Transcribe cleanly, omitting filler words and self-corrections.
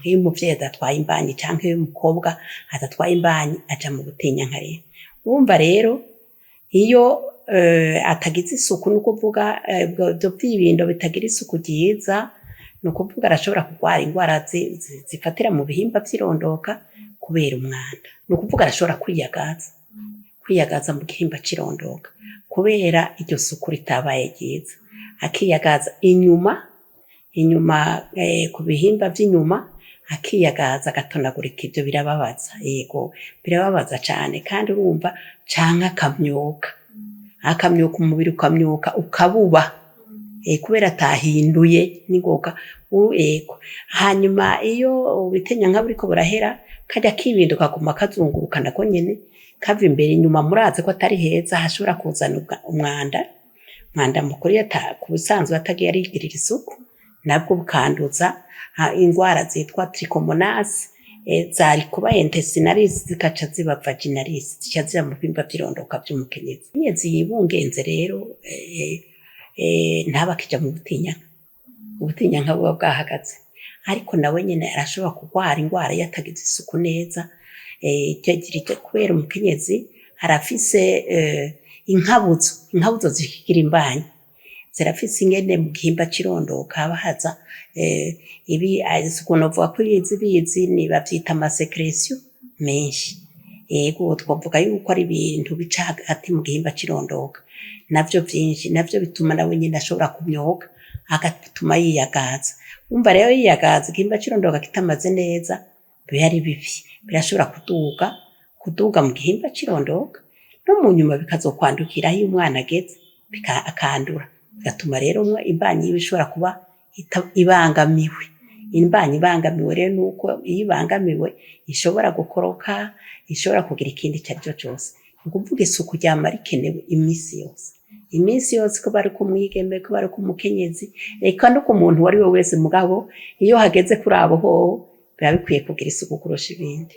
iyo umuvyeyi adatwaye imbanyi canke iyo umukobwa adatwaye imbanyi aja mu butinyanka rero. Urumva rero iyo atagize isuku no kuvuga ibyo vyibindo bitagira isuku ryiza, no kuvuga arashobora kurwara indwara zifatira mu bihimba vy'irondoka kubera umwanda. No kuvuga arashobora kwiyagaza mu gihimba c'irondoka kubera iryo suku ritabaye ryiza, akiyagaza inyuma ku bihimba vy'inyuma, akiyagaza agatonagurika. Ivyo birababaza, yego birababaza cane. Kandi urumva canke akamyoka umubiri ukamyoka ukabuba kubera atahinduye n'ingoga yego. Hanyuma iyo ubutinyanka buriko burahera, karya kibindo kaguma kazunguruka nako nyene kava imbere inyuma, murazi ko atari heza, hashobora kuzana umwanda mukuru ku busanzwe atagiye arigirira isuku, nabwo bukanduza indwara zitwa trichomonas, zari kuba intestinalis zikaca ziba vaginalis, zica ziba mu bihimba vy'irondoka vy'umukenyezi. Umukenyezi yibungenze rero ntabakija mu butinyanka buba bwahagaze, ariko nawe nyene arashobora kurwara indwara yatagize isuku neza. Kubera umukenyezi arafise inkabuzo zikigira imbanyi, zirafise ingene mu gihimba c'irondoka haba haza ukuntu bavuga ko ibizi ni bavyita amasecretion menshi. Yego twavuga yuko ari ibintu bica hagati mu gihimba c'irondoka, navyo vyinshi, navyo bituma nawe nyene ashobora kumyoka, agatuma yiyagaza. Umva rero yiyagaza igihimba c'irondoka kitamaze neza, biba ari bibi, birashobora kuduga mu gihimba c'irondoka, no mu nyuma bikazokwandukira aho umwana ageze akandura, bigatuma rero imbanyi yiwe ishobora kuba ibangamiwe. Imbanyi ibangamiwe rero nuko iyo ibangamiwe ishobora gukoroka, ishobora kugira ikindi cyaricyo cyose. Ni ukuvuga isuku ryama rikenewe iminsi yose, ko bari kumwigeme, ko bari kumukenyezi, eka no ku muntu wari we wese. Mugabo iyo hageze kuri abo hoho biba bikwiye kugira isuku kurusha ibindi.